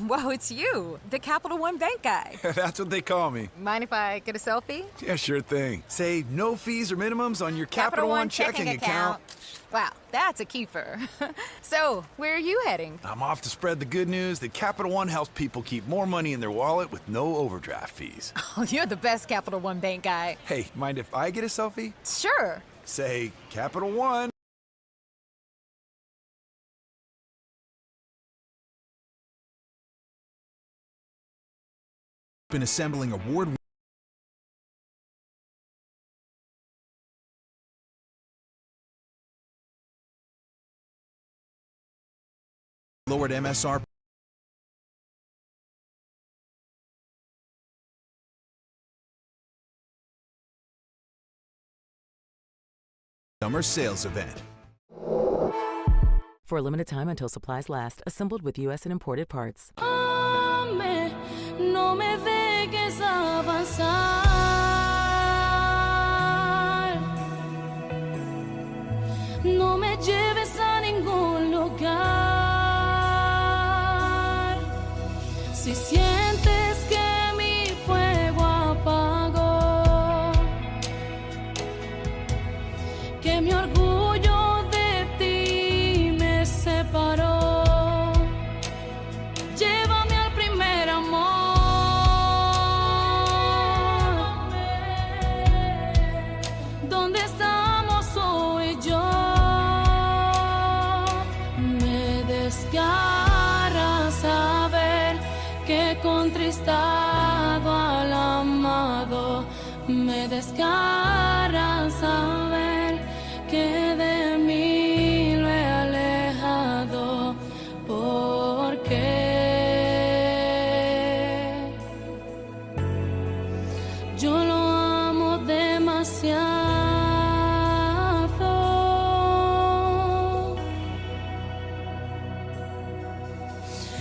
Whoa, it's you, the Capital One Bank guy. That's what they call me. Mind if I get a selfie? Yeah, sure thing. Say no fees or minimums on your Capital One checking account. Wow, that's a keeper. So, where are you heading? I'm off to spread the good news that Capital One helps people keep more money in their wallet with no overdraft fees. Oh, you're the best Capital One Bank guy. Hey, mind if I get a selfie? Sure. Say Capital One. Been assembling award lowered MSR summer sales event. For a limited time until supplies last, assembled with U.S. and imported parts. No me dejes avanzar, no me lleves a ningún lugar. Si sientes que mi fuego apagó, que mi orgullo de ti me separó, llévame al primer amor. ¿Dónde estamos hoy yo? Me desgarra saber que contristado al amado. Me desgarra saber que de mí lo he alejado. ¿Por qué? Yo lo amo demasiado.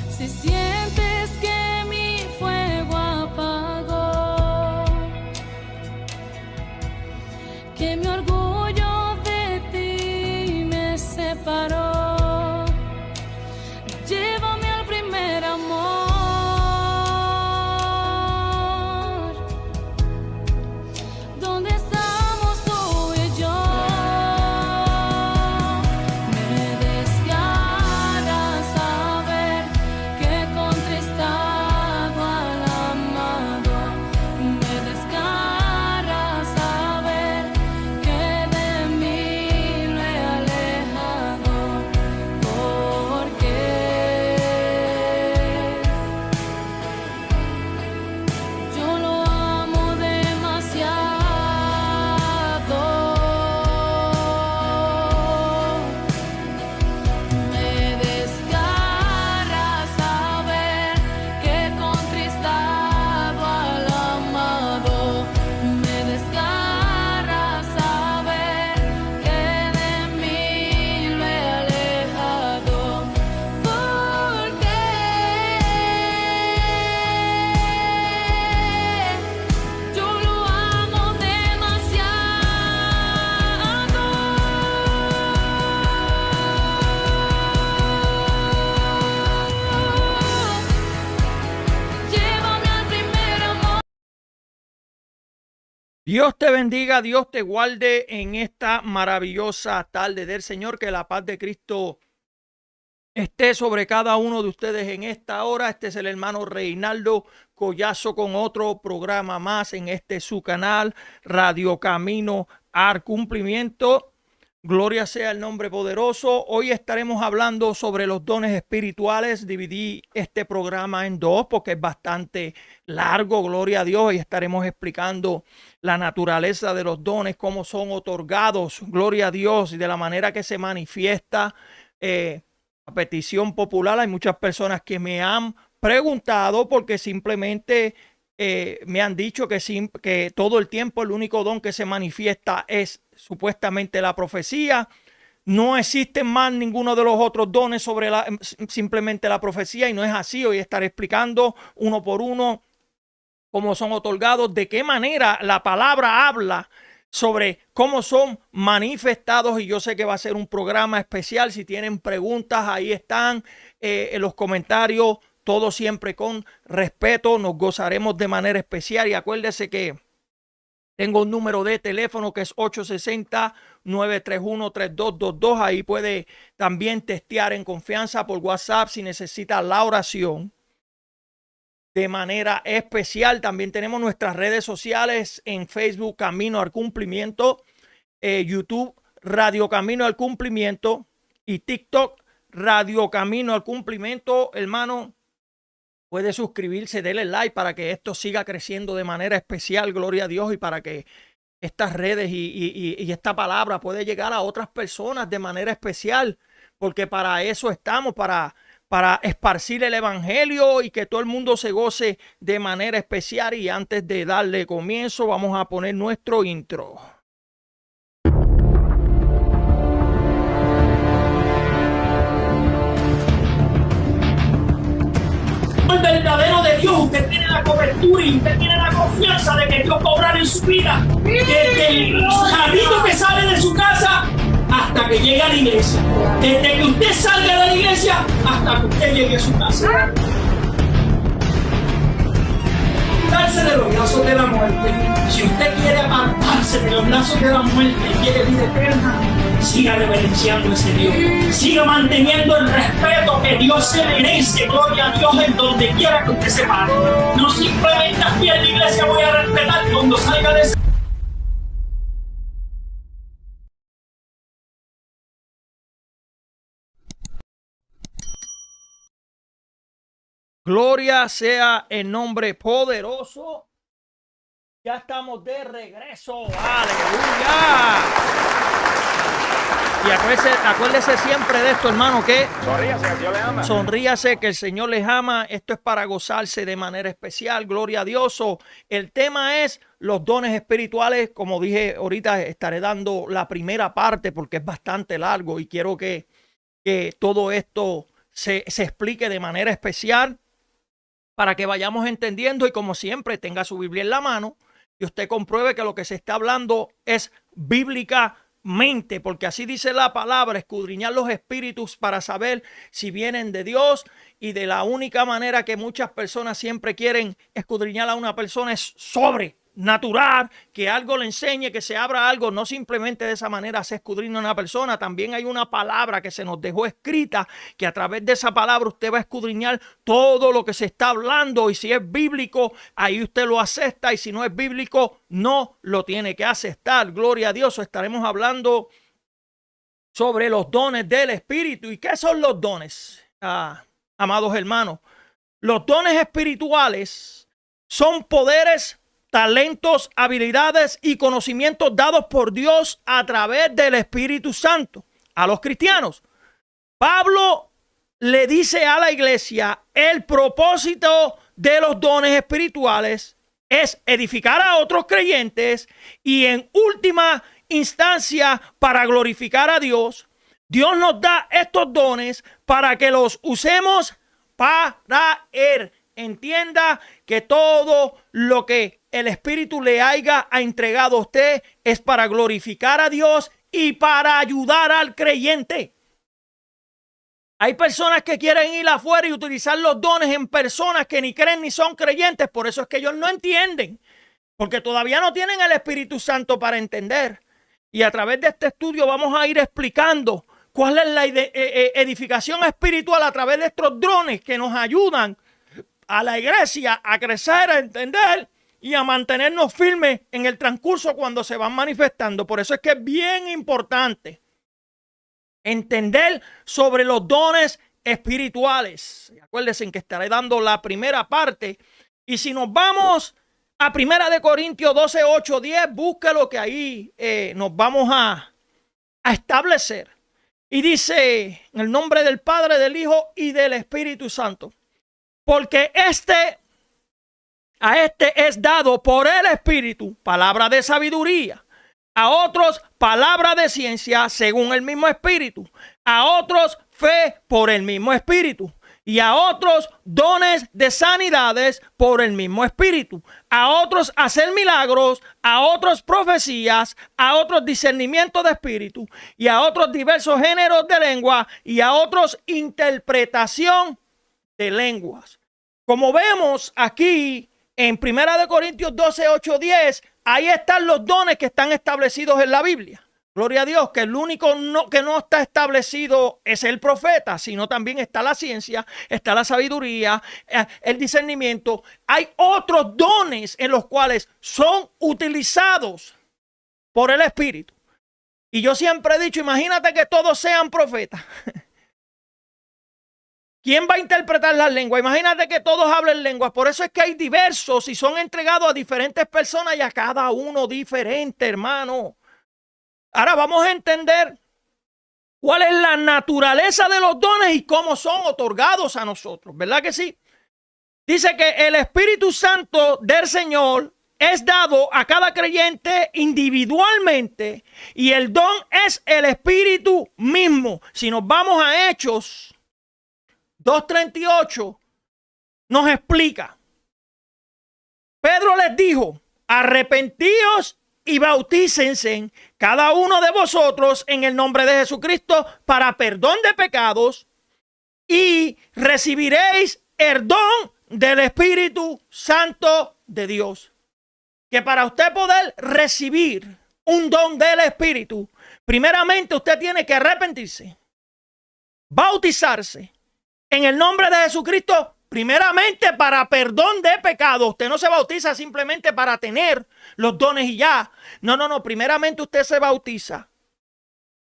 Si sientes que mi fuego apagó, que mi orgullo de ti me separó, llévame al primer amor. ¿Dónde estamos tú y yo? Me desgarra saber que contristado al amado. Me desgarra saber que de mí lo he alejado. ¿Por qué? Yo lo amo demasiado. Me desgarra saber que contristado al amado. Me desgarra saber que de mí lo he alejado. ¿Por qué? Yo lo amo demasiado. Llévame al primer amor. Dios te bendiga, Dios te guarde en esta maravillosa tarde del Señor. Que la paz de Cristo esté sobre cada uno de ustedes en esta hora. Este es el hermano Reinaldo Collazo con otro programa más en este su canal Radio Camino al Cumplimiento. Gloria sea el nombre poderoso. Hoy estaremos hablando sobre los dones espirituales. Dividí este programa en dos porque es bastante largo, gloria a Dios, y estaremos explicando la naturaleza de los dones, cómo son otorgados, gloria a Dios, y de la manera que se manifiesta a petición popular. Hay muchas personas que me han preguntado porque simplemente me han dicho que todo el tiempo el único don que se manifiesta es supuestamente la profecía. no existen más ninguno de los otros dones sobre simplemente la profecía, y no es así. Hoy estaré explicando uno por uno cómo son otorgados, de qué manera la palabra habla sobre cómo son manifestados, y yo sé que va a ser un programa especial. Si tienen preguntas, ahí están en los comentarios, todo siempre con respeto, nos gozaremos de manera especial. Y acuérdese que tengo un número de teléfono que es 860-931-3222, ahí puede también testear en confianza por WhatsApp si necesita la oración de manera especial. También tenemos nuestras redes sociales en Facebook, Camino al Cumplimiento, YouTube, Radio Camino al Cumplimiento, y TikTok, Radio Camino al Cumplimiento. Hermano, puede suscribirse, denle like para que esto siga creciendo de manera especial, gloria a Dios, y para que estas redes y esta palabra pueda llegar a otras personas de manera especial, porque para eso estamos, para esparcir el evangelio y que todo el mundo se goce de manera especial. Y antes de darle comienzo, vamos a poner nuestro intro. El verdadero de Dios, usted tiene la cobertura y usted tiene la confianza de que Dios va a obrar en su vida, desde el jardín que sale de su casa hasta que llegue a la iglesia, desde que usted salga de la iglesia hasta que usted llegue a su casa. Apartarse de los lazos de la muerte. Si usted quiere apartarse de los lazos de la muerte y quiere vida eterna, siga reverenciando a ese Dios, siga manteniendo el respeto que Dios se merece. Gloria a Dios en donde quiera que usted se pare. No simplemente aquí en la iglesia voy a respetar, cuando salga de ese. Gloria sea el nombre poderoso. Ya estamos de regreso. ¡Aleluya! Y acuérdese siempre de esto, hermano, que sonríase, que el Señor les ama. Sonríase, que el Señor les ama. Esto es para gozarse de manera especial. Gloria a Dios. El tema es los dones espirituales. Como dije ahorita, estaré dando la primera parte porque es bastante largo y quiero que todo esto se explique de manera especial para que vayamos entendiendo, y como siempre tenga su Biblia en la mano y usted compruebe que lo que se está hablando es bíblicamente, porque así dice la palabra: escudriñar los espíritus para saber si vienen de Dios. Y de la única manera que muchas personas siempre quieren escudriñar a una persona es sobrenatural, que algo le enseñe, que se abra algo. No simplemente de esa manera se escudriña a una persona. También hay una palabra que se nos dejó escrita, que a través de esa palabra usted va a escudriñar todo lo que se está hablando, y si es bíblico, ahí usted lo acepta, y si no es bíblico, no lo tiene que aceptar. Gloria a Dios. Estaremos hablando sobre los dones del Espíritu. ¿Y qué son los dones? Amados hermanos, los dones espirituales son poderes, talentos, habilidades y conocimientos dados por Dios a través del Espíritu Santo a los cristianos. Pablo le dice a la iglesia: el propósito de los dones espirituales es edificar a otros creyentes y, en última instancia, para glorificar a Dios. Dios nos da estos dones para que los usemos para Él. Entienda que todo lo que el Espíritu le haya entregado a usted es para glorificar a Dios y para ayudar al creyente. Hay personas que quieren ir afuera y utilizar los dones en personas que ni creen ni son creyentes. Por eso es que ellos no entienden, porque todavía no tienen el Espíritu Santo para entender. Y a través de este estudio vamos a ir explicando cuál es la edificación espiritual a través de estos dones que nos ayudan a la iglesia a crecer, a entender y a mantenernos firmes en el transcurso cuando se van manifestando. Por eso es que es bien importante entender sobre los dones espirituales. Acuérdense en que estaré dando la primera parte. Y si nos vamos a 1 Corintios 12, 8, 10, búsquelo, que ahí nos vamos a establecer. Y dice: en el nombre del Padre, del Hijo y del Espíritu Santo. Porque a este es dado por el Espíritu palabra de sabiduría, a otros palabra de ciencia según el mismo Espíritu, a otros fe por el mismo Espíritu, y a otros dones de sanidades por el mismo Espíritu, a otros hacer milagros, a otros profecías, a otros discernimiento de espíritu, y a otros diversos géneros de lengua, y a otros interpretación de lenguas. Como vemos aquí en 1 Corintios 12, 8, 10, ahí están los dones que están establecidos en la Biblia. Gloria a Dios, que el único que no está establecido es el profeta, sino también está la ciencia, está la sabiduría, el discernimiento. Hay otros dones en los cuales son utilizados por el Espíritu. Y yo siempre he dicho, imagínate que todos sean profetas. ¿Quién va a interpretar las lenguas? Imagínate que todos hablen lenguas. Por eso es que hay diversos y son entregados a diferentes personas y a cada uno diferente, hermano. Ahora vamos a entender cuál es la naturaleza de los dones y cómo son otorgados a nosotros, ¿verdad que sí? Dice que el Espíritu Santo del Señor es dado a cada creyente individualmente y el don es el Espíritu mismo. Si nos vamos a Hechos 2:38, nos explica. Pedro les dijo, arrepentíos y bautícense cada uno de vosotros en el nombre de Jesucristo para perdón de pecados y recibiréis el don del Espíritu Santo de Dios. Que para usted poder recibir un don del Espíritu, primeramente usted tiene que arrepentirse, bautizarse en el nombre de Jesucristo, primeramente para perdón de pecados. Usted no se bautiza simplemente para tener los dones y ya. No. Primeramente usted se bautiza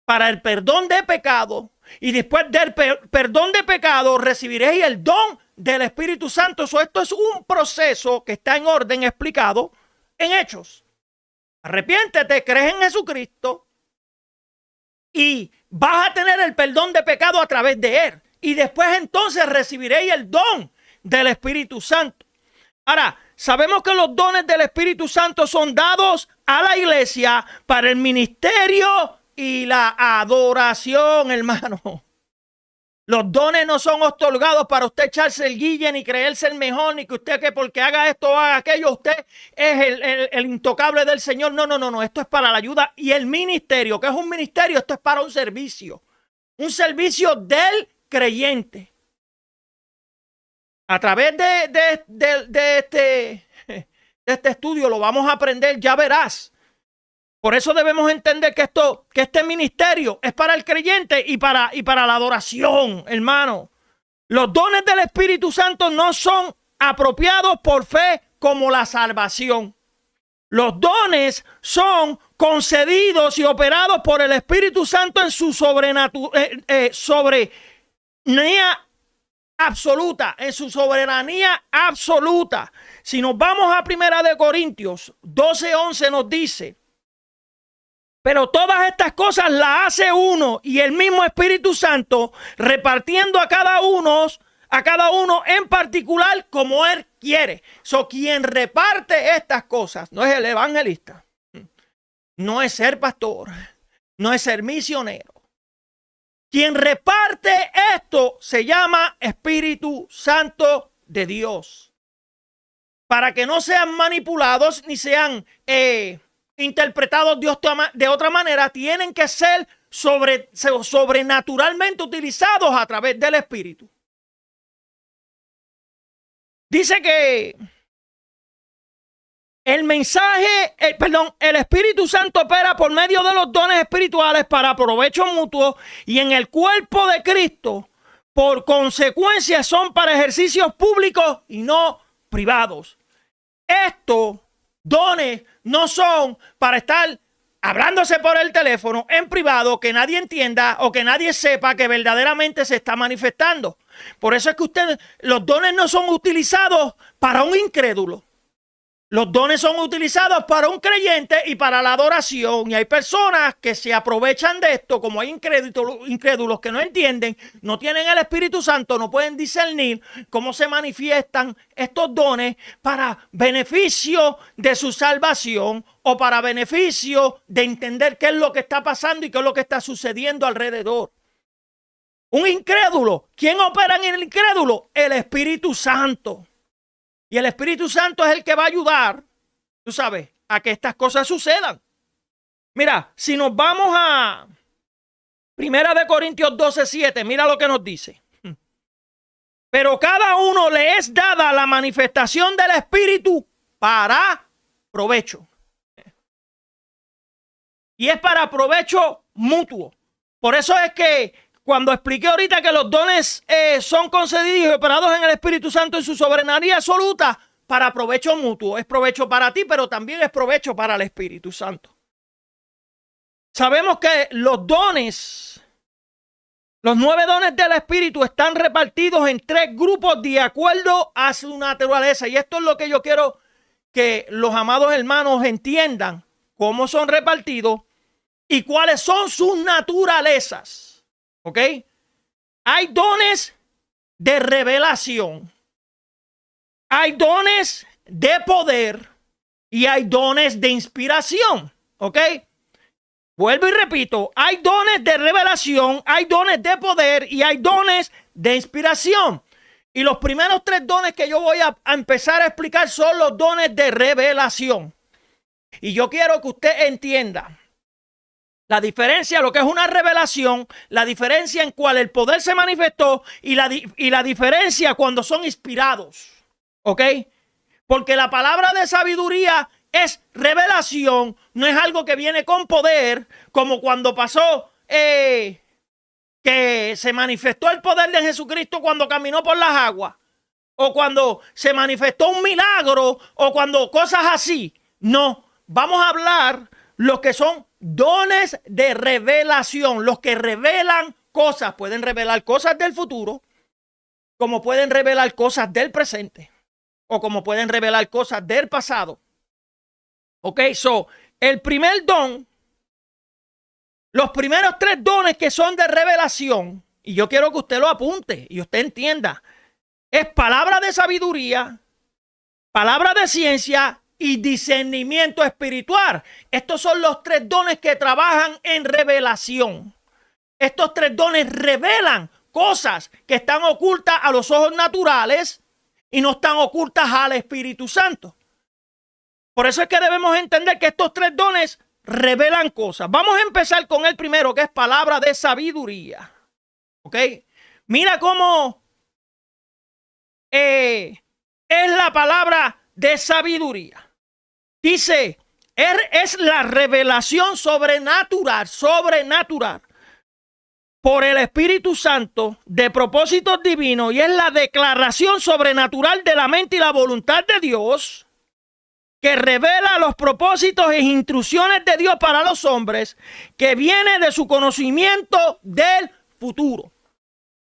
para el perdón de pecado. Y después del perdón de pecado recibiréis el don del Espíritu Santo. Esto es un proceso que está en orden explicado en Hechos. Arrepiéntete, crees en Jesucristo y vas a tener el perdón de pecado a través de Él. Y después entonces recibiréis el don del Espíritu Santo. Ahora, sabemos que los dones del Espíritu Santo son dados a la iglesia para el ministerio y la adoración, hermano. Los dones no son otorgados para usted echarse el guille ni creerse el mejor, ni que usted que porque haga esto o haga aquello, usted es el intocable del Señor. No. Esto es para la ayuda y el ministerio. ¿Qué es un ministerio? Esto es para un servicio. Un servicio del creyente. A través de este estudio lo vamos a aprender, ya verás. Por eso debemos entender que este ministerio es para el creyente y para la adoración, hermano. Los dones del Espíritu Santo no son apropiados por fe como la salvación. Los dones son concedidos y operados por el Espíritu Santo en su en su soberanía absoluta. Si nos vamos a 1 Corintios 12:11 nos dice, pero todas estas cosas las hace uno y el mismo Espíritu Santo, repartiendo a cada uno en particular como Él quiere. Quien reparte estas cosas no es el evangelista, no es ser pastor, no es ser misionero. Quien reparte esto se llama Espíritu Santo de Dios. Para que no sean manipulados ni sean interpretados de otra manera, tienen que ser sobrenaturalmente utilizados a través del Espíritu. Dice que el Espíritu Santo opera por medio de los dones espirituales para provecho mutuo y en el cuerpo de Cristo, por consecuencia, son para ejercicios públicos y no privados. Estos dones no son para estar hablándose por el teléfono en privado, que nadie entienda o que nadie sepa que verdaderamente se está manifestando. Por eso es que los dones no son utilizados para un incrédulo. Los dones son utilizados para un creyente y para la adoración. Y hay personas que se aprovechan de esto, como hay incrédulos que no entienden, no tienen el Espíritu Santo, no pueden discernir cómo se manifiestan estos dones para beneficio de su salvación o para beneficio de entender qué es lo que está pasando y qué es lo que está sucediendo alrededor. Un incrédulo, ¿quién opera en el incrédulo? El Espíritu Santo. Y el Espíritu Santo es el que va a ayudar, tú sabes, a que estas cosas sucedan. Mira, si nos vamos a 1 Corintios 12:7, mira lo que nos dice. Pero cada uno le es dada la manifestación del Espíritu para provecho. Y es para provecho mutuo. Por eso es que cuando expliqué ahorita que los dones son concedidos y operados en el Espíritu Santo en su soberanía absoluta para provecho mutuo. Es provecho para ti, pero también es provecho para el Espíritu Santo. Sabemos que los dones, los 9 dones del Espíritu están repartidos en 3 grupos de acuerdo a su naturaleza. Y esto es lo que yo quiero que los amados hermanos entiendan, cómo son repartidos y cuáles son sus naturalezas. ¿Ok? Hay dones de revelación, hay dones de poder y hay dones de inspiración. ¿Ok? Vuelvo y repito, hay dones de revelación, hay dones de poder y hay dones de inspiración. Y los primeros 3 dones que yo voy a empezar a explicar son los dones de revelación. Y yo quiero que usted entienda la diferencia, lo que es una revelación, la diferencia en cual el poder se manifestó y la diferencia cuando son inspirados. ¿Ok? Porque la palabra de sabiduría es revelación, no es algo que viene con poder, como cuando pasó que se manifestó el poder de Jesucristo cuando caminó por las aguas, o cuando se manifestó un milagro, o cuando cosas así. No, vamos a hablar los que son dones de revelación, los que revelan cosas. Pueden revelar cosas del futuro, como pueden revelar cosas del presente, o como pueden revelar cosas del pasado. Ok, so, el primer don, los primeros 3 dones que son de revelación, y yo quiero que usted lo apunte y usted entienda, es palabra de sabiduría, palabra de ciencia y discernimiento espiritual. Estos son los 3 dones que trabajan en revelación. Estos 3 dones revelan cosas que están ocultas a los ojos naturales y no están ocultas al Espíritu Santo. Por eso es que debemos entender que estos 3 dones revelan cosas. Vamos a empezar con el primero, que es palabra de sabiduría. ¿Ok? Mira cómo es la palabra de sabiduría. Dice, es la revelación sobrenatural por el Espíritu Santo de propósitos divinos, y es la declaración sobrenatural de la mente y la voluntad de Dios que revela los propósitos e instrucciones de Dios para los hombres, que viene de su conocimiento del futuro.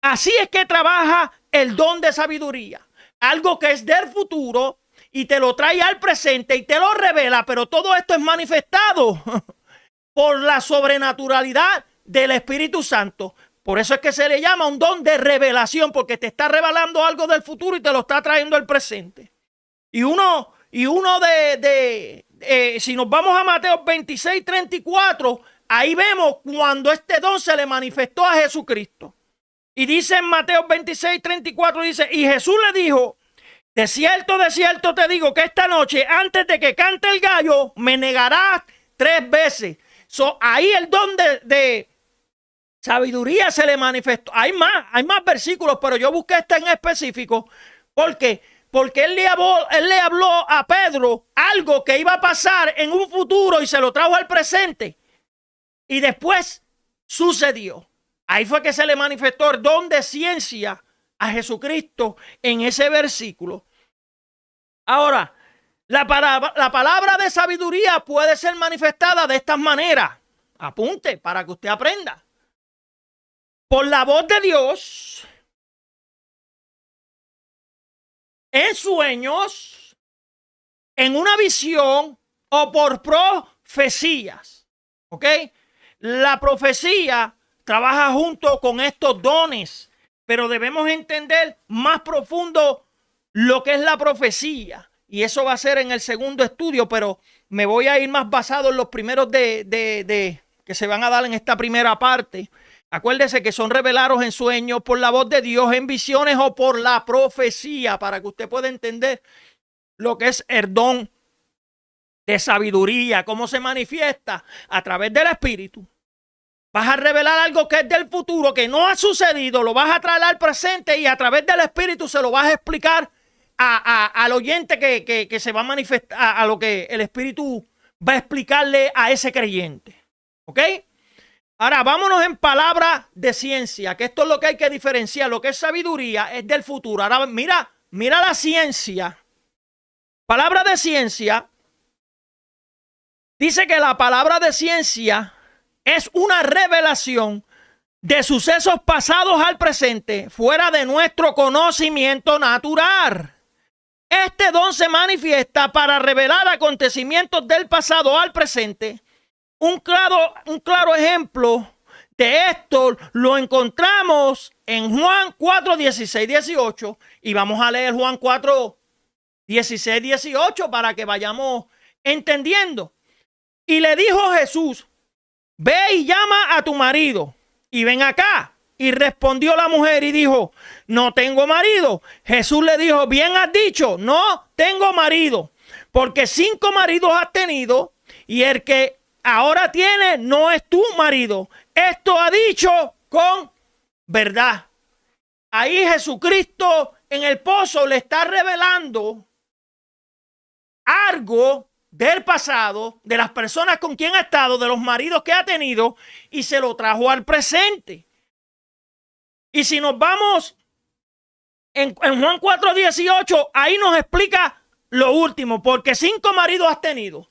Así es que trabaja el don de sabiduría, algo que es del futuro y te lo trae al presente y te lo revela, pero todo esto es manifestado por la sobrenaturalidad del Espíritu Santo. Por eso es que se le llama un don de revelación, porque te está revelando algo del futuro y te lo está trayendo al presente. Y uno si nos vamos a Mateo 26:34, ahí vemos cuando este don se le manifestó a Jesucristo. Y dice en Mateo 26:34, dice, y Jesús le dijo, de cierto te digo que esta noche, antes de que cante el gallo, me negarás 3 veces. Ahí el don de sabiduría se le manifestó. Hay más versículos, pero yo busqué este en específico. Porque él le habló a Pedro algo que iba a pasar en un futuro y se lo trajo al presente. Y después sucedió. Ahí fue que se le manifestó el don de ciencia a Jesucristo en ese versículo. Ahora, la palabra de sabiduría puede ser manifestada de estas maneras. Apunte para que usted aprenda. Por la voz de Dios, en sueños en una visión o por profecías. ¿Ok? La profecía trabaja junto con estos dones, pero debemos entender más profundo lo que es la profecía. Y eso va a ser en el segundo estudio, pero me voy a ir más basado en los primeros que se van a dar en esta primera parte. Acuérdese que son revelados en sueños, por la voz de Dios, en visiones o por la profecía, para que usted pueda entender lo que es el don de sabiduría, cómo se manifiesta a través del Espíritu. Vas a revelar algo que es del futuro, que no ha sucedido, lo vas a traer al presente y a través del Espíritu se lo vas a explicar al oyente que se va a manifestar, a lo que el Espíritu va a explicarle a ese creyente. ¿Ok? Ahora vámonos en palabra de ciencia, que esto es lo que hay que diferenciar. Lo que es sabiduría es del futuro. Ahora mira la ciencia. Palabra de ciencia. Dice que la palabra de ciencia es una revelación de sucesos pasados al presente, fuera de nuestro conocimiento natural. Este don se manifiesta para revelar acontecimientos del pasado al presente. Un claro ejemplo de esto lo encontramos en Juan 4, 16, 18. Y vamos a leer Juan 4, 16, 18 para que vayamos entendiendo. Y le dijo Jesús: ve y llama a tu marido y ven acá. Y respondió la mujer y dijo: no tengo marido. Jesús le dijo: bien has dicho, no tengo marido, porque 5 maridos has tenido y el que ahora tiene no es tu marido. Esto ha dicho con verdad. Ahí Jesucristo en el pozo le está revelando algo del pasado, de las personas con quien ha estado, de los maridos que ha tenido, y se lo trajo al presente. Y si nos vamos en Juan 4, 18, ahí nos explica lo último, porque 5 maridos has tenido.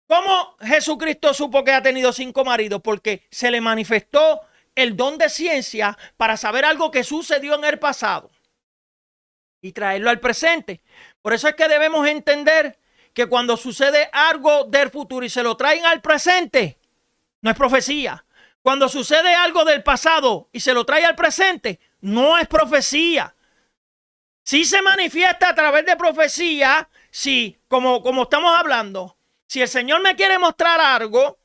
¿Cómo Jesucristo supo que ha tenido 5 maridos? Porque se le manifestó el don de ciencia para saber algo que sucedió en el pasado y traerlo al presente. Por eso es que debemos entender que cuando sucede algo del futuro y se lo traen al presente, no es profecía. Cuando sucede algo del pasado y se lo trae al presente, no es profecía. Si se manifiesta a través de profecía, si, como estamos hablando, si el Señor me quiere mostrar algo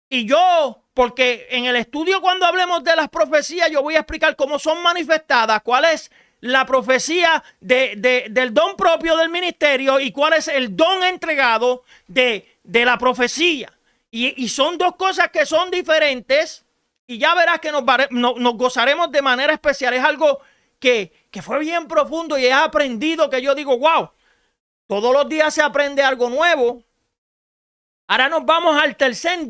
y yo, porque en el estudio cuando hablemos de las profecías, yo voy a explicar cómo son manifestadas, cuál es la profecía del don propio del ministerio y cuál es el don entregado de la profecía. Y son dos cosas que son diferentes y ya verás que nos gozaremos de manera especial. Es algo que fue bien profundo y he aprendido, que yo digo, wow, todos los días se aprende algo nuevo. Ahora nos vamos al tercer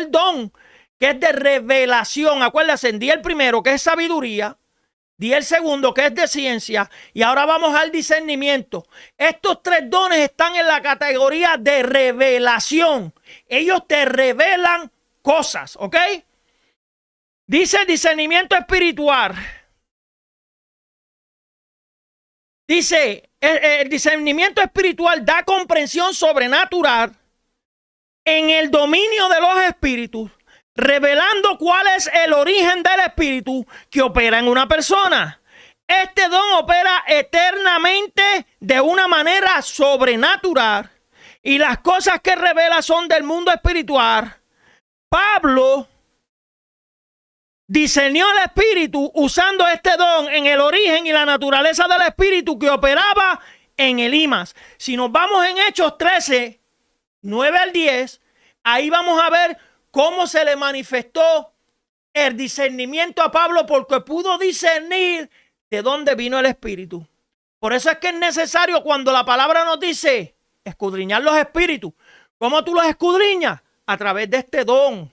don, que es de revelación. Acuérdense, di el primero, que es sabiduría. Di el segundo, que es de ciencia. Y ahora vamos al discernimiento. Estos 3 dones están en la categoría de revelación. Ellos te revelan cosas, ¿ok? Dice discernimiento espiritual. Dice, el discernimiento espiritual da comprensión sobrenatural en el dominio de los espíritus, revelando cuál es el origen del espíritu que opera en una persona. Este don opera eternamente de una manera sobrenatural y las cosas que revela son del mundo espiritual. Pablo discernió el espíritu usando este don en el origen y la naturaleza del espíritu que operaba en Elimas. Si nos vamos en Hechos 13, 9 al 10, ahí vamos a ver cómo se le manifestó el discernimiento a Pablo, porque pudo discernir de dónde vino el espíritu. Por eso es que es necesario, cuando la palabra nos dice escudriñar los espíritus, ¿cómo tú los escudriñas? A través de este don.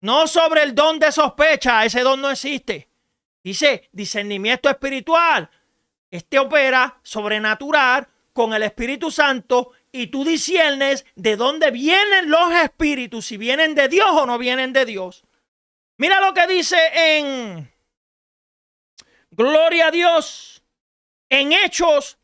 No sobre el don de sospecha, ese don no existe. Dice discernimiento espiritual. Este opera sobrenatural con el Espíritu Santo y tú disciernes de dónde vienen los espíritus, si vienen de Dios o no vienen de Dios. Mira lo que dice en Gloria a Dios, en Hechos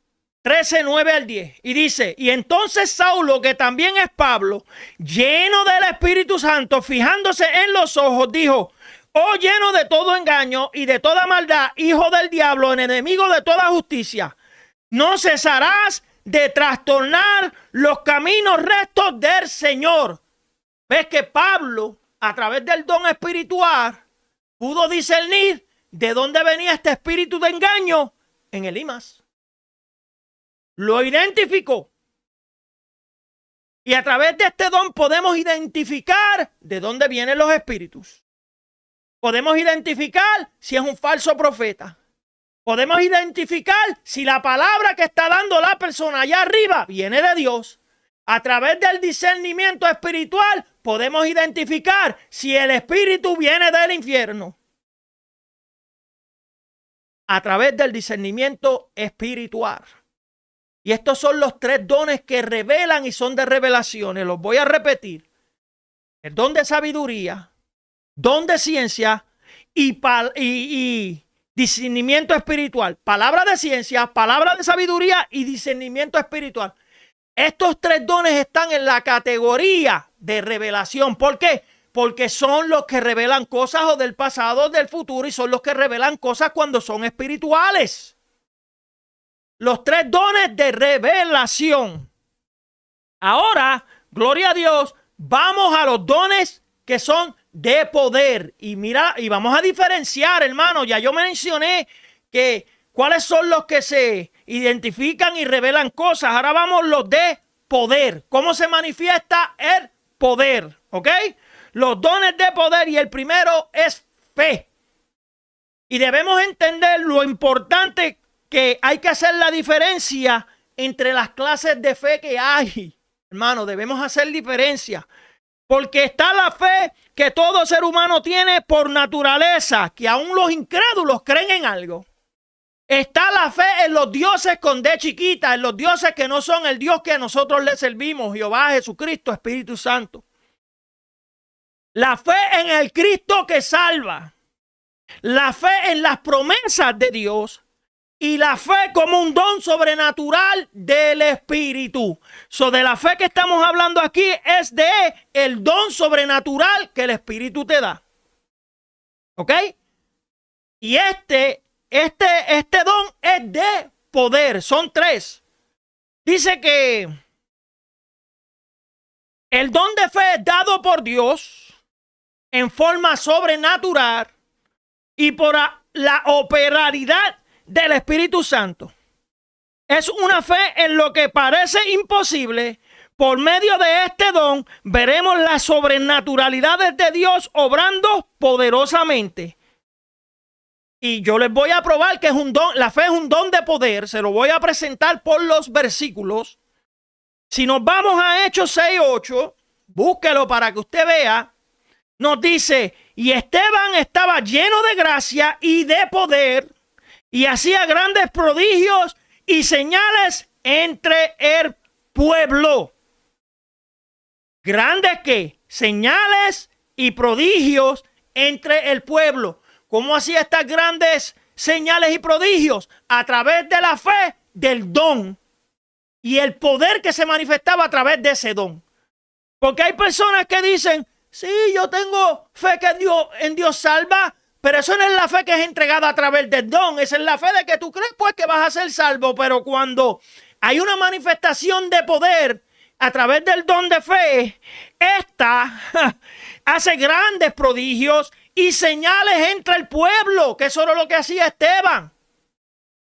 13, 9 al 10. Y dice, y entonces Saulo, que también es Pablo, lleno del Espíritu Santo, fijándose en los ojos, dijo, oh lleno de todo engaño y de toda maldad, hijo del diablo, enemigo de toda justicia, no cesarás de trastornar los caminos rectos del Señor. Ves que Pablo, a través del don espiritual, pudo discernir de dónde venía este espíritu de engaño en Elimas. Lo identificó. Y a través de este don podemos identificar de dónde vienen los espíritus. Podemos identificar si es un falso profeta. Podemos identificar si la palabra que está dando la persona allá arriba viene de Dios. A través del discernimiento espiritual podemos identificar si el espíritu viene del infierno. A través del discernimiento espiritual. Y estos son los 3 dones que revelan y son de revelaciones. Los voy a repetir. El don de sabiduría, don de ciencia y discernimiento espiritual. Palabra de ciencia, palabra de sabiduría y discernimiento espiritual. Estos 3 dones están en la categoría de revelación. ¿Por qué? Porque son los que revelan cosas o del pasado o del futuro y son los que revelan cosas cuando son espirituales. Los 3 dones de revelación. Ahora, gloria a Dios, vamos a los dones que son de poder. Y mira, y vamos a diferenciar, hermano. Ya yo mencioné que cuáles son los que se identifican y revelan cosas. Ahora vamos los de poder. ¿Cómo se manifiesta el poder? ¿Ok? Los dones de poder, y el primero es fe. Y debemos entender lo importante que hay que hacer la diferencia entre las clases de fe que hay. Hermano, debemos hacer diferencia. Porque está la fe que todo ser humano tiene por naturaleza, que aún los incrédulos creen en algo. Está la fe en los dioses con D chiquita, en los dioses que no son el Dios que nosotros le servimos, Jehová, Jesucristo, Espíritu Santo. La fe en el Cristo que salva. La fe en las promesas de Dios. Y la fe como un don sobrenatural del Espíritu. De la fe que estamos hablando aquí es de el don sobrenatural que el Espíritu te da. ¿Ok? Y este don es de poder. Son 3. Dice que el don de fe es dado por Dios en forma sobrenatural y por la operaridad del Espíritu Santo. Es una fe en lo que parece imposible. Por medio de este don veremos las sobrenaturalidades de Dios obrando poderosamente. Y yo les voy a probar que es un don. La fe es un don de poder. Se lo voy a presentar por los versículos. Si nos vamos a Hechos 6:8, búsquelo para que usted vea. Nos dice, y Esteban estaba lleno de gracia y de poder, y hacía grandes prodigios y señales entre el pueblo. ¿Grandes qué? Señales y prodigios entre el pueblo. ¿Cómo hacía estas grandes señales y prodigios? A través de la fe del don y el poder que se manifestaba a través de ese don. Porque hay personas que dicen, sí, yo tengo fe que en Dios salva, pero eso no es la fe que es entregada a través del don. Esa es la fe de que tú crees pues que vas a ser salvo. Pero cuando hay una manifestación de poder a través del don de fe, esta hace grandes prodigios y señales entre el pueblo, que eso era lo que hacía Esteban.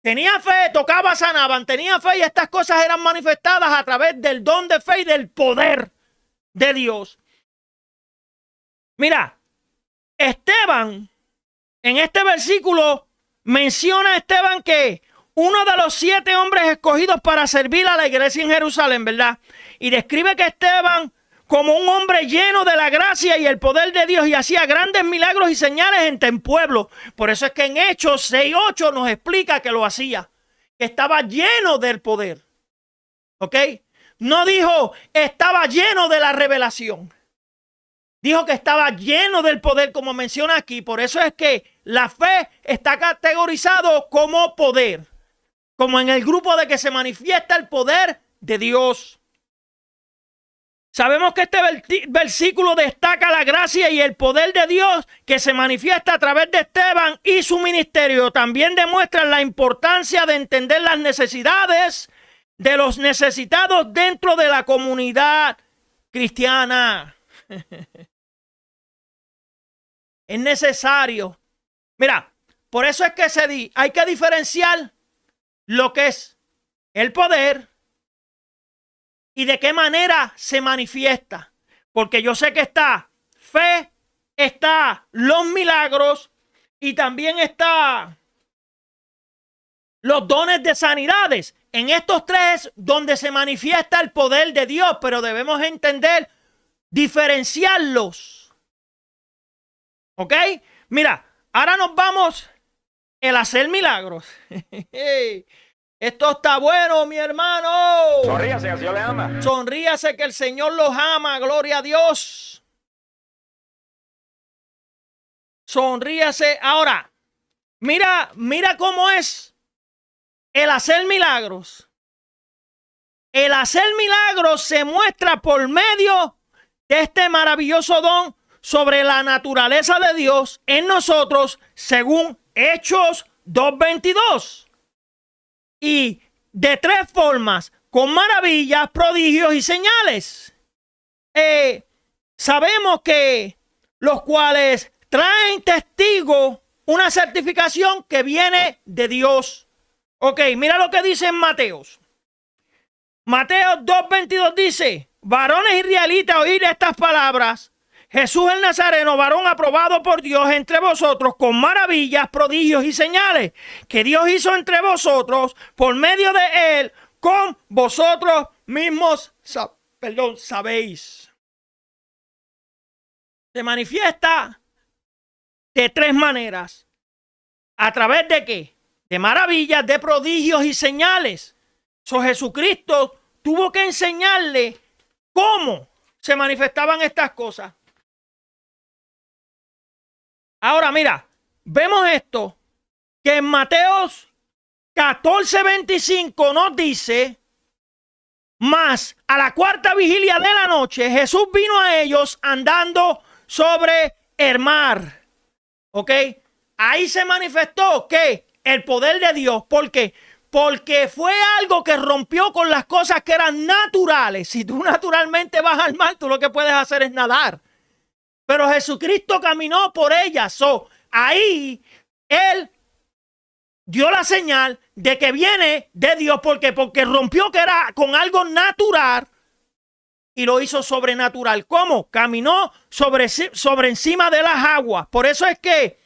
Tenía fe, tocaba, sanaban, tenía fe y estas cosas eran manifestadas a través del don de fe y del poder de Dios. Mira, Esteban, en este versículo menciona a Esteban que uno de los 7 hombres escogidos para servir a la iglesia en Jerusalén, ¿verdad? Y describe que Esteban como un hombre lleno de la gracia y el poder de Dios y hacía grandes milagros y señales entre el pueblo. Por eso es que en Hechos 6:8 nos explica que lo hacía, que estaba lleno del poder. ¿Ok? No dijo estaba lleno de la revelación. Dijo que estaba lleno del poder, como menciona aquí. Por eso es que la fe está categorizado como poder. como en el grupo de que se manifiesta el poder de Dios. Sabemos que este versículo destaca la gracia y el poder de Dios que se manifiesta a través de Esteban y su ministerio. También demuestra la importancia de entender las necesidades de los necesitados dentro de la comunidad cristiana. Es necesario. Mira, por eso es que hay que diferenciar lo que es el poder y de qué manera se manifiesta. Porque yo sé que está fe, está los milagros y también está los dones de sanidades. En estos tres donde se manifiesta el poder de Dios, pero debemos entender, diferenciarlos. ¿Ok? Mira, ahora nos vamos el hacer milagros. Esto está bueno, mi hermano. Sonríase, que el Señor le ama. Sonríase que el Señor los ama. Gloria a Dios. Sonríase. Ahora, mira cómo es el hacer milagros. El hacer milagros se muestra por medio de este maravilloso don sobre la naturaleza de Dios en nosotros, según Hechos 2:22. Y de tres formas, con maravillas, prodigios y señales. Sabemos que los cuales traen testigo una certificación que viene de Dios. Ok, mira lo que dice en Mateos. Mateo 2:22 dice: varones israelitas, oíd estas palabras. Jesús el Nazareno, varón aprobado por Dios entre vosotros, con maravillas, prodigios y señales que Dios hizo entre vosotros por medio de él, con vosotros mismos, sabéis. Se manifiesta de tres maneras. ¿A través de qué? De maravillas, de prodigios y señales. Jesucristo tuvo que enseñarle cómo se manifestaban estas cosas. Ahora mira, vemos esto, que en Mateos 14:25 nos dice: mas a la cuarta vigilia de la noche Jesús vino a ellos andando sobre el mar. ¿Ok? Ahí se manifestó que el poder de Dios. ¿Por qué? Porque fue algo que rompió con las cosas que eran naturales. Si tú naturalmente vas al mar, tú lo que puedes hacer es nadar. Pero Jesucristo caminó por ellas. Ahí Él dio la señal de que viene de Dios. ¿Por qué? Porque rompió que era con algo natural y lo hizo sobrenatural. ¿Cómo? Caminó sobre encima de las aguas. Por eso es que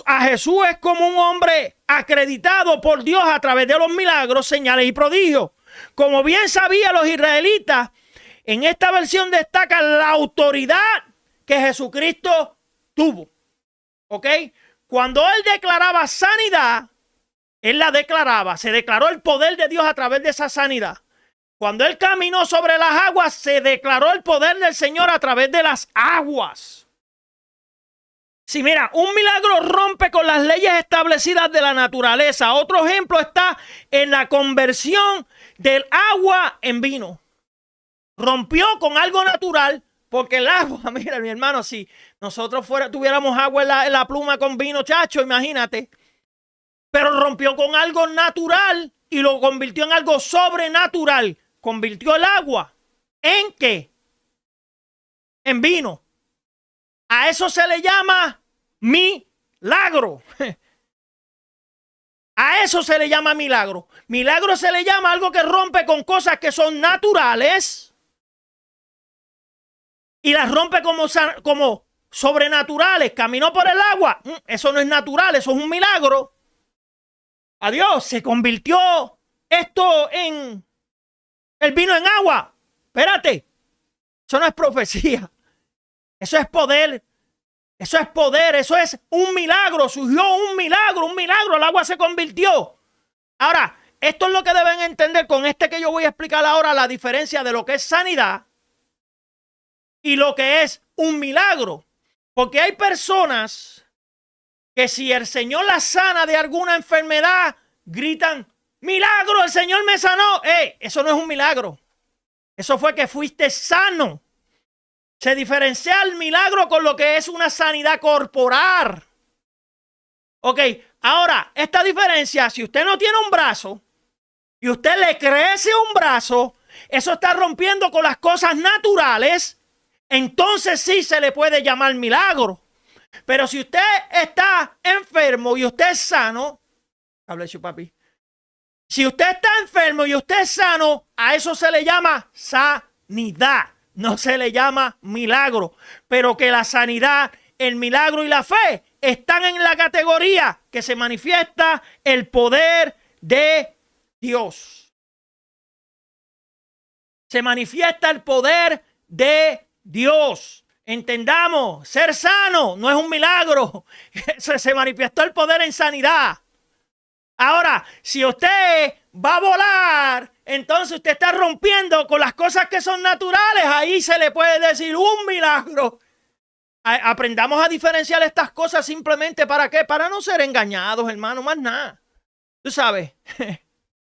a Jesús es como un hombre acreditado por Dios a través de los milagros, señales y prodigios. Como bien sabían los israelitas, en esta versión destaca la autoridad que Jesucristo tuvo. ¿Ok? Cuando él declaraba sanidad, él la declaraba. Se declaró el poder de Dios a través de esa sanidad. Cuando él caminó sobre las aguas, se declaró el poder del Señor a través de las aguas. Sí, mira, un milagro rompe con las leyes establecidas de la naturaleza. Otro ejemplo está en la conversión del agua en vino. Rompió con algo natural. Porque el agua, mira mi hermano, si nosotros tuviéramos agua en la pluma con vino, chacho, imagínate. Pero rompió con algo natural y lo convirtió en algo sobrenatural. Convirtió el agua ¿en qué? En vino. A eso se le llama milagro. A eso se le llama milagro. Milagro se le llama algo que rompe con cosas que son naturales y las rompe como sobrenaturales. Caminó por el agua. Eso no es natural, eso es un milagro. Adiós, se convirtió esto en el vino en agua. Espérate, eso no es profecía. Eso es poder. Eso es poder, eso es un milagro. Surgió un milagro, el agua se convirtió. Ahora, esto es lo que deben entender con que yo voy a explicar ahora, la diferencia de lo que es sanidad y lo que es un milagro. Porque hay personas que si el Señor las sana de alguna enfermedad, gritan milagro, el Señor me sanó. Eso no es un milagro. Eso fue que fuiste sano. Se diferencia el milagro con lo que es una sanidad corporal. Ok, ahora, esta diferencia, si usted no tiene un brazo y usted le crece un brazo, eso está rompiendo con las cosas naturales, entonces sí se le puede llamar milagro. Pero si usted está enfermo y usted es sano, hable su papi. Si usted está enfermo y usted es sano, a eso se le llama sanidad. No se le llama milagro. Pero que la sanidad, el milagro y la fe están en la categoría que se manifiesta el poder de Dios. Se manifiesta el poder de Dios. Entendamos, ser sano no es un milagro. Se manifestó el poder en sanidad. Ahora, si usted va a volar, entonces usted está rompiendo con las cosas que son naturales. Ahí se le puede decir un milagro. Aprendamos a diferenciar estas cosas simplemente ¿para qué? Para no ser engañados, hermano, más nada. Tú sabes.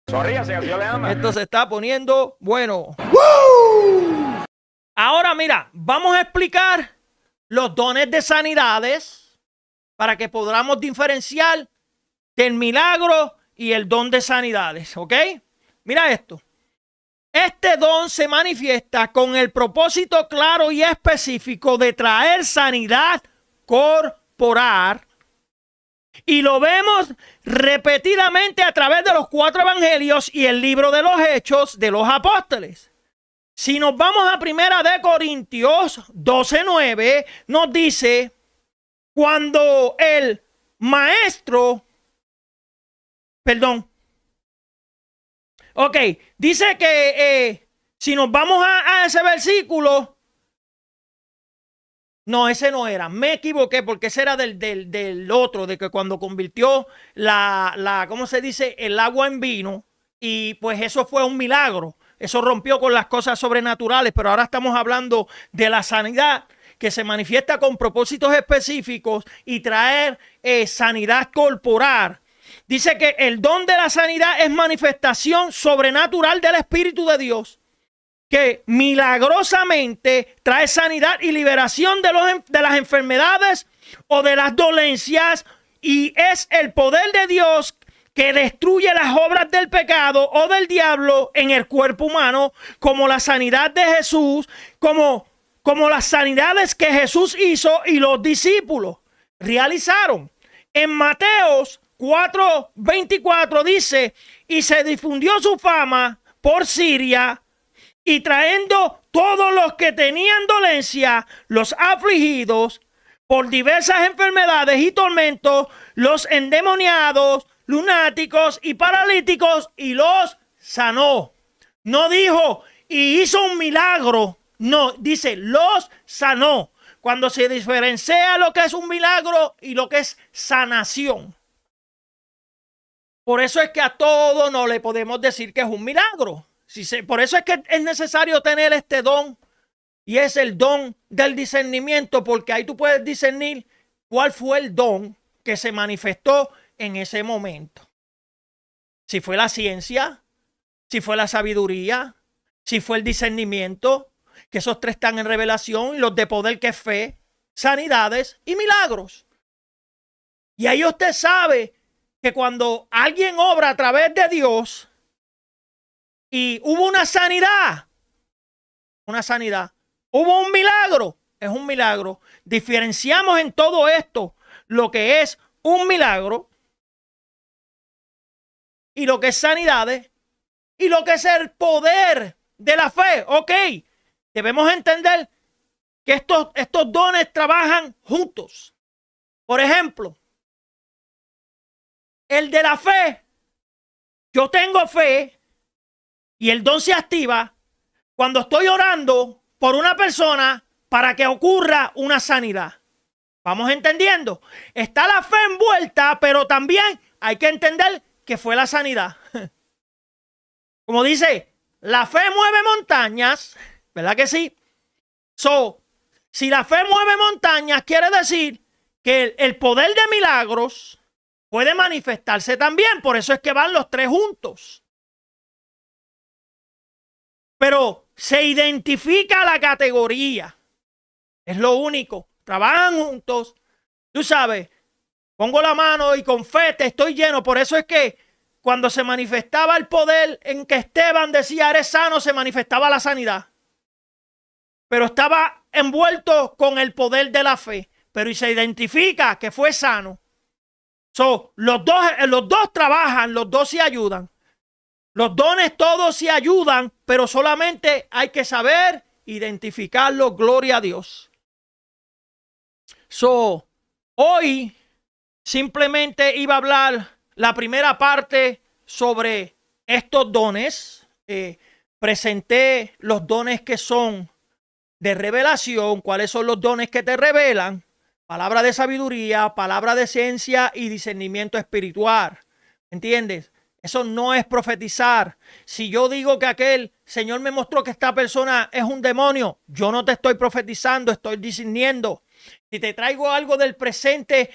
Esto se está poniendo bueno. Ahora mira, vamos a explicar los dones de sanidades para que podamos diferenciar del milagro y el don de sanidades, ¿ok? Mira esto. Este don se manifiesta con el propósito claro y específico de traer sanidad corporal. Y lo vemos repetidamente a través de los 4 evangelios y el libro de los Hechos de los Apóstoles. Si nos vamos a 1 de Corintios 12:9, nos dice, cuando el maestro, dice que si nos vamos a ese versículo, no, ese no era, me equivoqué porque ese era del otro, de que cuando convirtió ¿cómo se dice? El agua en vino, y pues eso fue un milagro, eso rompió con las cosas sobrenaturales, pero ahora estamos hablando de la sanidad que se manifiesta con propósitos específicos y traer sanidad corporal. Dice que el don de la sanidad es manifestación sobrenatural del Espíritu de Dios, que milagrosamente trae sanidad y liberación de las enfermedades o de las dolencias, y es el poder de Dios que destruye las obras del pecado o del diablo en el cuerpo humano, como la sanidad de Jesús, como las sanidades que Jesús hizo y los discípulos realizaron. En Mateos 4:24 dice, y se difundió su fama por Siria, y trayendo todos los que tenían dolencia, los afligidos por diversas enfermedades y tormentos, los endemoniados, lunáticos y paralíticos, y los sanó. No dijo, y hizo un milagro. No, dice, los sanó. Cuando se diferencia lo que es un milagro y lo que es sanación. Por eso es que a todo no le podemos decir que es un milagro. Por eso es que es necesario tener este don, y es el don del discernimiento, porque ahí tú puedes discernir cuál fue el don que se manifestó en ese momento. Si fue la ciencia, si fue la sabiduría, si fue el discernimiento, que esos 3 están en revelación, y los de poder, que es fe, sanidades y milagros. Y ahí usted sabe que cuando alguien obra a través de Dios y hubo una sanidad, hubo un milagro, es un milagro. Diferenciamos en todo esto lo que es un milagro y lo que es sanidades y lo que es el poder de la fe. Ok, debemos entender que estos dones trabajan juntos. Por ejemplo, el de la fe, yo tengo fe y el don se activa cuando estoy orando por una persona para que ocurra una sanidad. ¿Vamos entendiendo? Está la fe envuelta, pero también hay que entender que fue la sanidad. Como dice, la fe mueve montañas, ¿verdad que sí? Si la fe mueve montañas, quiere decir que el poder de milagros puede manifestarse también. Por eso es que van los tres juntos. Pero se identifica la categoría. Es lo único. Trabajan juntos. Tú sabes, pongo la mano y con fe te estoy lleno. Por eso es que cuando se manifestaba el poder en que Esteban decía eres sano, se manifestaba la sanidad. Pero estaba envuelto con el poder de la fe. Pero y se identifica que fue sano. Los dos trabajan, los dos se ayudan. Los dones todos se ayudan, pero solamente hay que saber identificarlo. Gloria a Dios. Hoy simplemente iba a hablar la primera parte sobre estos dones. Presenté los dones que son de revelación, cuáles son los dones que te revelan, palabra de sabiduría, palabra de ciencia y discernimiento espiritual. ¿Entiendes? Eso no es profetizar. Si yo digo que aquel Señor me mostró que esta persona es un demonio, yo no te estoy profetizando, estoy discerniendo. Si te traigo algo del presente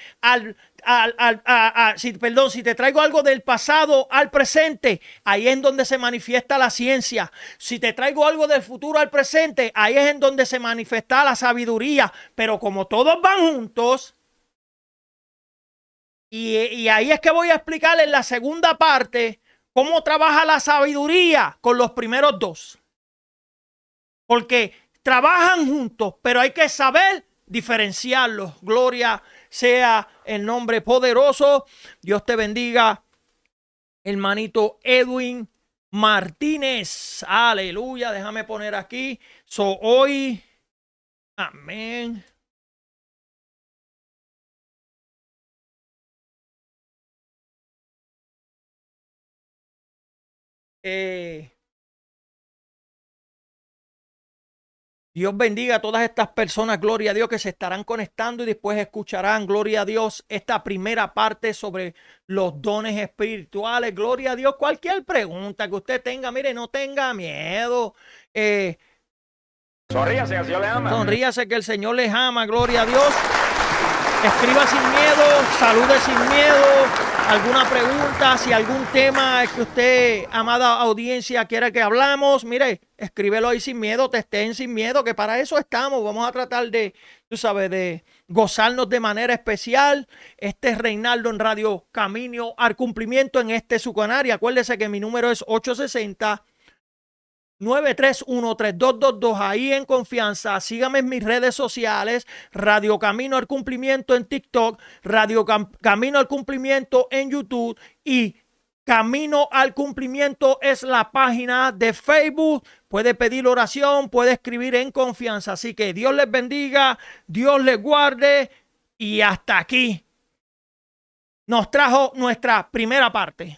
si te traigo algo del pasado al presente, ahí es en donde se manifiesta la ciencia. Si te traigo algo del futuro al presente, ahí es en donde se manifiesta la sabiduría. Pero como todos van juntos, y ahí es que voy a explicar en la segunda parte cómo trabaja la sabiduría con los primeros dos. Porque trabajan juntos, pero hay que saber diferenciarlos. Gloria sea el nombre poderoso. Dios te bendiga, hermanito Edwin Martínez. Aleluya. Déjame poner aquí. Hoy, amén. Dios bendiga a todas estas personas, gloria a Dios, que se estarán conectando y después escucharán, gloria a Dios, esta primera parte sobre los dones espirituales. Gloria a Dios. Cualquier pregunta que usted tenga, mire, no tenga miedo. Sonríase, que el Señor le ama. Sonríase, que el Señor les ama, gloria a Dios. Escriba sin miedo, salude sin miedo. Alguna pregunta, si algún tema que usted, amada audiencia, quiere que hablamos, mire, escríbelo ahí sin miedo, testeen sin miedo, que para eso estamos. Vamos a tratar de, tú sabes, de gozarnos de manera especial. Este es Reinaldo en Radio Camino al Cumplimiento en su canal. Y acuérdese que mi número es 860-931-3222, ahí en confianza. Sígame en mis redes sociales, Radio Camino al Cumplimiento en TikTok, Radio Camino al Cumplimiento en YouTube y Camino al Cumplimiento es la página de Facebook. Puede pedir oración, puede escribir en confianza. Así que Dios les bendiga, Dios les guarde y hasta aquí nos trajo nuestra primera parte.